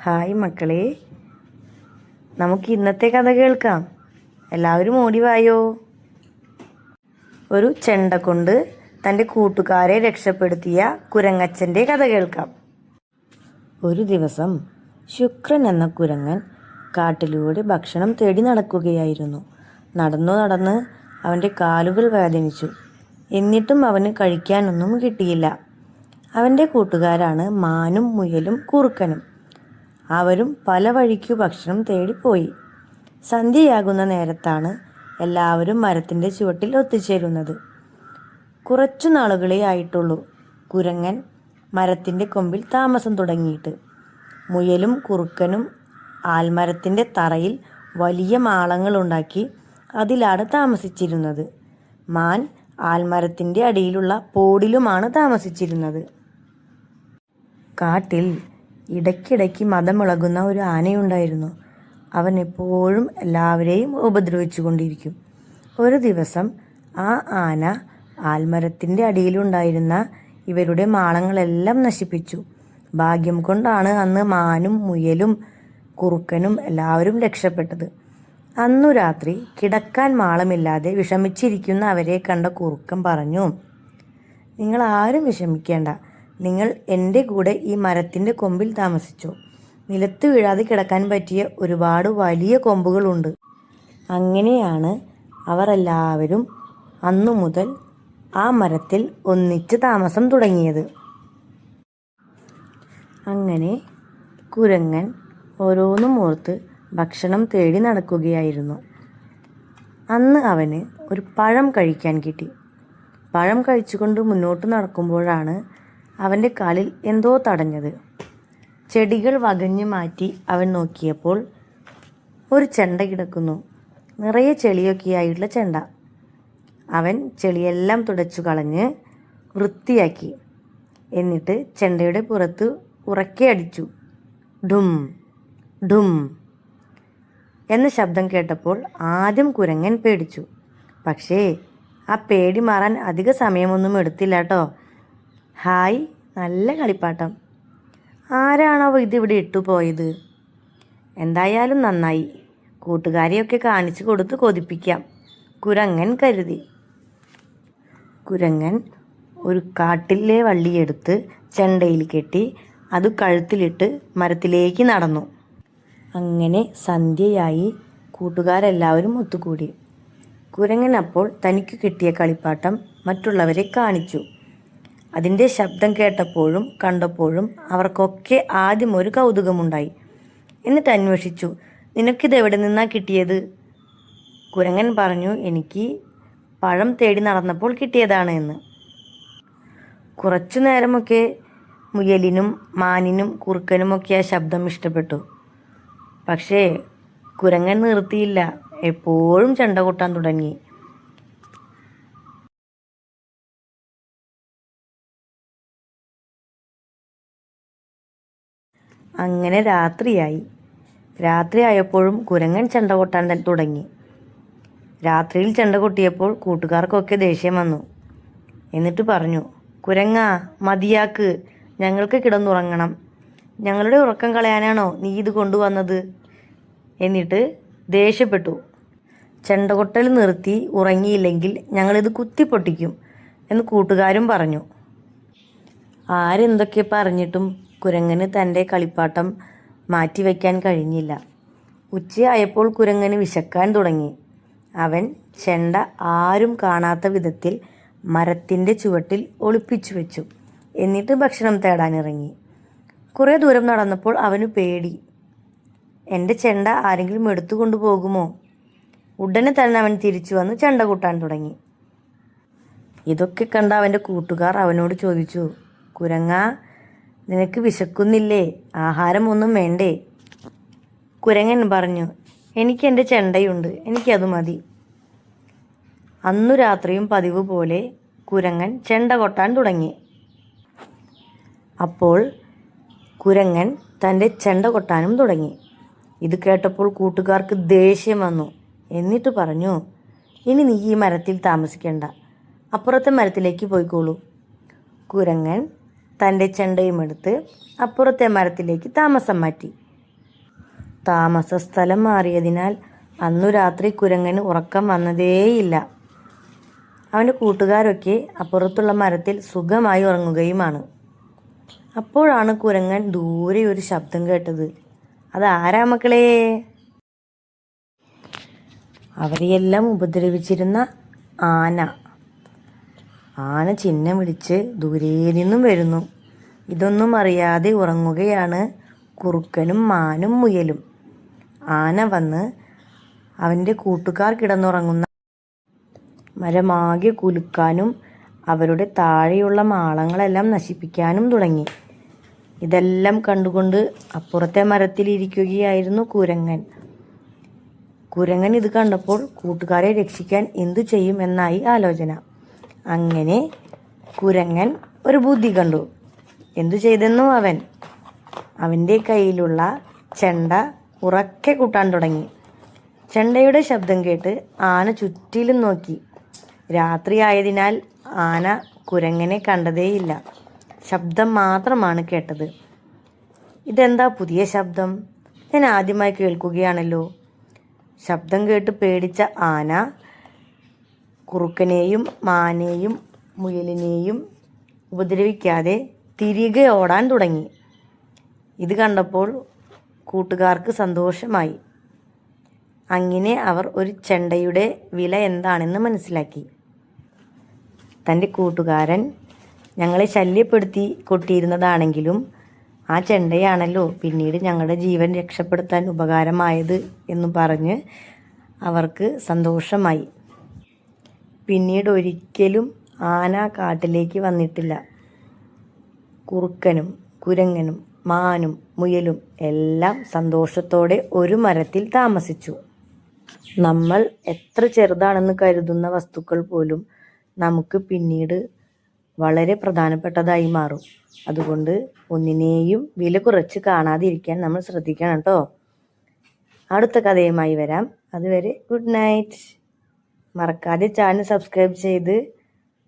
Hi മക്കളെ, നമുക്ക് ഇന്നത്തെ കഥ കേൾക്കാം. എല്ലാവരും ഓടി വായോ. ഒരു ചെണ്ട കൊണ്ട് തൻ്റെ കൂട്ടുകാരെ രക്ഷപ്പെടുത്തിയ കുരങ്ങച്ചൻ്റെ കഥ കേൾക്കാം. ഒരു ദിവസം ശുക്രൻ എന്ന കുരങ്ങൻ കാട്ടിലൂടെ ഭക്ഷണം തേടി നടക്കുകയായിരുന്നു. നടന്ന് അവൻ്റെ കാലുകൾ വേദനിച്ചു. എന്നിട്ടും അവന് കഴിക്കാനൊന്നും കിട്ടിയില്ല. അവൻ്റെ കൂട്ടുകാരാണ് മാനും മുയലും കുറുക്കനും. അവരും പല വഴിക്കു ഭക്ഷണം തേടിപ്പോയി. സന്ധ്യയാകുന്ന നേരത്താണ് എല്ലാവരും മരത്തിൻ്റെ ചുവട്ടിൽ ഒത്തുചേരുന്നത്. കുറച്ചു നാളുകളേ ആയിട്ടുള്ളൂ കുരങ്ങൻ മരത്തിൻ്റെ കൊമ്പിൽ താമസം തുടങ്ങിയിട്ട്. മുയലും കുറുക്കനും ആൽമരത്തിൻ്റെ തറയിൽ വലിയ മാളങ്ങളുണ്ടാക്കി അതിലാണ് താമസിച്ചിരുന്നത്. മാൻ ആൽമരത്തിൻ്റെ അടിയിലുള്ള പോടിലുമാണ് താമസിച്ചിരുന്നത്. കാട്ടിൽ ഇടയ്ക്കിടയ്ക്ക് മദമിളകുന്ന ഒരു ആനയുണ്ടായിരുന്നു. അവൻ എപ്പോഴും എല്ലാവരെയും ഉപദ്രവിച്ചു കൊണ്ടിരിക്കും. ഒരു ദിവസം ആ ആന ആൽമരത്തിൻ്റെ അടിയിലുണ്ടായിരുന്ന ഇവരുടെ മാളങ്ങളെല്ലാം നശിപ്പിച്ചു. ഭാഗ്യം കൊണ്ടാണ് അന്ന് മാനും മുയലും കുറുക്കനും എല്ലാവരും രക്ഷപ്പെട്ടത്. അന്നു രാത്രി കിടക്കാൻ മാളമില്ലാതെ വിഷമിച്ചിരിക്കുന്ന അവരെ കണ്ട കുറുക്കൻ പറഞ്ഞു, നിങ്ങൾ ആരും വിഷമിക്കേണ്ട. നിങ്ങൾ എൻ്റെ കൂടെ ഈ മരത്തിൻ്റെ കൊമ്പിൽ താമസിച്ചോ. നിലത്ത് വീഴാതെ കിടക്കാൻ പറ്റിയ ഒരുപാട് വലിയ കൊമ്പുകളുണ്ട്. അങ്ങനെയാണ് അവർ എല്ലാവരും അന്നു മുതൽ ആ മരത്തിൽ ഒന്നിച്ച് താമസം തുടങ്ങിയത്. അങ്ങനെ കുരങ്ങൻ ഓരോന്നും ഓർത്ത് ഭക്ഷണം തേടി നടക്കുകയായിരുന്നു. അന്ന് അവന് ഒരു പഴം കഴിക്കാൻ കിട്ടി. പഴം കഴിച്ചുകൊണ്ട് മുന്നോട്ട് നടക്കുമ്പോഴാണ് അവൻ്റെ കാലിൽ എന്തോ തടഞ്ഞത്. ചെടികൾ വകഞ്ഞു മാറ്റി അവൻ നോക്കിയപ്പോൾ ഒരു ചെണ്ട കിടക്കുന്നു. നിറയെ ചെളിയൊക്കെയായിട്ടുള്ള ചെണ്ട. അവൻ ചെളിയെല്ലാം തുടച്ചു കളഞ്ഞ് വൃത്തിയാക്കി. എന്നിട്ട് ചെണ്ടയുടെ പുറത്ത് ഉറക്കെ അടിച്ചു. ഡും ഡും എന്ന ശബ്ദം കേട്ടപ്പോൾ ആദ്യം കുരങ്ങൻ പേടിച്ചു. പക്ഷേ ആ പേടി മാറാൻ അധിക സമയമൊന്നും എടുത്തില്ല കേട്ടോ. ഹായ്, നല്ല കളിപ്പാട്ടം. ആരാണോ ഇതിവിടെ ഇട്ടുപോയത്? എന്തായാലും നന്നായി. കൂട്ടുകാരെയൊക്കെ കാണിച്ചു കൊടുത്ത് കൊതിപ്പിക്കാം, കുരങ്ങൻ കരുതി. കുരങ്ങൻ ഒരു കാട്ടിലെ വള്ളിയെടുത്ത് ചെണ്ടയിൽ കെട്ടി അത് കഴുത്തിലിട്ട് മരത്തിലേക്ക് നടന്നു. അങ്ങനെ സന്ധ്യയായി. കൂട്ടുകാരെല്ലാവരും ഒത്തുകൂടി. കുരങ്ങൻ അപ്പോൾ തനിക്ക് കിട്ടിയ കളിപ്പാട്ടം മറ്റുള്ളവരെ കാണിച്ചു. അതിൻ്റെ ശബ്ദം കേട്ടപ്പോഴും കണ്ടപ്പോഴും അവർക്കൊക്കെ ആദ്യം ഒരു കൗതുകമുണ്ടായി. എന്നിട്ട് അന്വേഷിച്ചു, നിനക്കിത് എവിടെ നിന്നാ കിട്ടിയത്? കുരങ്ങൻ പറഞ്ഞു, എനിക്ക് പഴം തേടി നടന്നപ്പോൾ കിട്ടിയതാണ് എന്ന്. കുറച്ചു നേരമൊക്കെ മുയലിനും മാനിനും കുറുക്കനുമൊക്കെ ആ ശബ്ദം ഇഷ്ടപ്പെട്ടു. പക്ഷേ കുരങ്ങൻ നിർത്തിയില്ല. എപ്പോഴും ചെണ്ട കൊട്ടാൻ തുടങ്ങി. അങ്ങനെ രാത്രിയായപ്പോഴും കുരങ്ങൻ ചെണ്ട കൊട്ടാൻ തുടങ്ങി. രാത്രിയിൽ ചെണ്ട കൊട്ടിയപ്പോൾ കൂട്ടുകാർക്കൊക്കെ ദേഷ്യം വന്നു. എന്നിട്ട് പറഞ്ഞു, കുരങ്ങാ, മതിയാക്ക്, ഞങ്ങൾക്ക് കിടന്നുറങ്ങണം. ഞങ്ങളുടെ ഉറക്കം കളയാനാണോ നീ ഇത് കൊണ്ടുവന്നത്? എന്നിട്ട് ദേഷ്യപ്പെട്ടു. ചെണ്ട കൊട്ടൽ നിർത്തി ഉറങ്ങിയില്ലെങ്കിൽ ഞങ്ങളിത് കുത്തിപ്പൊട്ടിക്കും എന്ന് കൂട്ടുകാരും പറഞ്ഞു. ആരെന്തൊക്കെ പറഞ്ഞിട്ടും കുരങ്ങന് തൻ്റെ കളിപ്പാട്ടം മാറ്റിവെക്കാൻ കഴിഞ്ഞില്ല. ഉച്ചയായപ്പോൾ കുരങ്ങന് വിശക്കാൻ തുടങ്ങി. അവൻ ചെണ്ട ആരും കാണാത്ത വിധത്തിൽ മരത്തിൻ്റെ ചുവട്ടിൽ ഒളിപ്പിച്ചു വെച്ചു. എന്നിട്ട് ഭക്ഷണം തേടാനിറങ്ങി. കുറേ ദൂരം നടന്നപ്പോൾ അവന് പേടി. എൻ്റെ ചെണ്ട ആരെങ്കിലും എടുത്തുകൊണ്ടു പോകുമോ? ഉടനെ തന്നെ അവൻ തിരിച്ചു വന്ന് ചെണ്ട കൂട്ടാൻ തുടങ്ങി. ഇതൊക്കെ കണ്ട അവൻ്റെ കൂട്ടുകാർ അവനോട് ചോദിച്ചു, കുരങ്ങാ, നിനക്ക് വിശക്കുന്നില്ലേ? ആഹാരം ഒന്നും വേണ്ടേ? കുരങ്ങൻ പറഞ്ഞു, എനിക്ക് എൻ്റെ ചെണ്ടയുണ്ട്, എനിക്കത് മതി. അന്നു രാത്രിയും പതിവ് പോലെ കുരങ്ങൻ ചെണ്ട കൊട്ടാൻ തുടങ്ങി. അപ്പോൾ കുരങ്ങൻ തൻ്റെ ചെണ്ട കൊട്ടാനും തുടങ്ങി. ഇത് കേട്ടപ്പോൾ കൂട്ടുകാർക്ക് ദേഷ്യം വന്നു. എന്നിട്ട് പറഞ്ഞു, ഇനി നീ ഈ മരത്തിൽ താമസിക്കേണ്ട, അപ്പുറത്തെ മരത്തിലേക്ക് പോയിക്കോളൂ. കുരങ്ങൻ തൻ്റെ ചെണ്ടയുമെടുത്ത് അപ്പുറത്തെ മരത്തിലേക്ക് താമസം മാറ്റി. താമസ സ്ഥലം മാറിയതിനാൽ അന്നു രാത്രി കുരങ്ങന് ഉറക്കം വന്നതേയില്ല. അവൻ്റെ കൂട്ടുകാരൊക്കെ അപ്പുറത്തുള്ള മരത്തിൽ സുഖമായി ഉറങ്ങുകയുമാണ്. അപ്പോഴാണ് കുരങ്ങൻ ദൂരെ ഒരു ശബ്ദം കേട്ടത്. അതാരാ മക്കളേ? അവരെയെല്ലാം ഉപദ്രവിച്ചിരുന്ന ആന. ആന ചിഹ്നം വിളിച്ച് ദൂരെ നിന്നും വരുന്നു. ഇതൊന്നും അറിയാതെ ഉറങ്ങുകയാണ് കുറുക്കനും മാനും മുയലും. ആന വന്ന് അവൻ്റെ കൂട്ടുകാർ കിടന്നുറങ്ങുന്ന മരമാകെ കുലുക്കാനും അവരുടെ താഴെയുള്ള മാളങ്ങളെല്ലാം നശിപ്പിക്കാനും തുടങ്ങി. ഇതെല്ലാം കണ്ടുകൊണ്ട് അപ്പുറത്തെ മരത്തിലിരിക്കുകയായിരുന്നു കുരങ്ങൻ. കുരങ്ങൻ ഇത് കണ്ടപ്പോൾ കൂട്ടുകാരെ രക്ഷിക്കാൻ എന്തു ചെയ്യും എന്നായി ആലോചന. അങ്ങനെ കുരങ്ങൻ ഒരു ബുദ്ധി കണ്ടു. എന്തു ചെയ്തെന്നോ അവൻ്റെ കയ്യിലുള്ള ചെണ്ട ഉറക്കെ കൂട്ടാൻ തുടങ്ങി. ചെണ്ടയുടെ ശബ്ദം കേട്ട് ആന ചുറ്റിലും നോക്കി. രാത്രിയായതിനാൽ ആന കുരങ്ങനെ കണ്ടതേയില്ല. ശബ്ദം മാത്രമാണ് കേട്ടത്. ഇതെന്താ പുതിയ ശബ്ദം? ഞാൻ ആദ്യമായി കേൾക്കുകയാണല്ലോ. ശബ്ദം കേട്ട് പേടിച്ച ആന കുറുക്കനെയും മാനെയും മുയലിനെയും ഉപദ്രവിക്കാതെ തിരികെ ഓടാൻ തുടങ്ങി. ഇത് കണ്ടപ്പോൾ കൂട്ടുകാർക്ക് സന്തോഷമായി. അങ്ങനെ അവർ ഒരു ചെണ്ടയുടെ വില എന്താണെന്ന് മനസ്സിലാക്കി. തൻ്റെ കൂട്ടുകാരൻ ഞങ്ങളെ ശല്യപ്പെടുത്തി കൊട്ടിയിരുന്നതാണെങ്കിലും ആ ചെണ്ടയാണല്ലോ പിന്നീട് ഞങ്ങളുടെ ജീവൻ രക്ഷപ്പെടുത്താൻ ഉപകാരമായത് എന്നു പറഞ്ഞ് അവർക്ക് സന്തോഷമായി. പിന്നീട് ഒരിക്കലും ആന കാട്ടിലേക്ക് വന്നിട്ടില്ല. കുറുക്കനും കുരങ്ങനും മാനും മുയലും എല്ലാം സന്തോഷത്തോടെ ഒരു മരത്തിൽ താമസിച്ചു. നമ്മൾ എത്ര ചെറുതാണെന്ന് കരുതുന്ന വസ്തുക്കൾ പോലും നമുക്ക് പിന്നീട് വളരെ പ്രധാനപ്പെട്ടതായി മാറും. അതുകൊണ്ട് ഒന്നിനെയും വില കുറച്ച് കാണാതിരിക്കാൻ നമ്മൾ ശ്രദ്ധിക്കണം കേട്ടോ. അടുത്ത കഥയുമായി വരാം. അതുവരെ ഗുഡ് നൈറ്റ്. മറക്കാതെ ചാനൽ സബ്സ്ക്രൈബ് ചെയ്ത്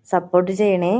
സപ്പോർട്ട് ചെയ്യണേ.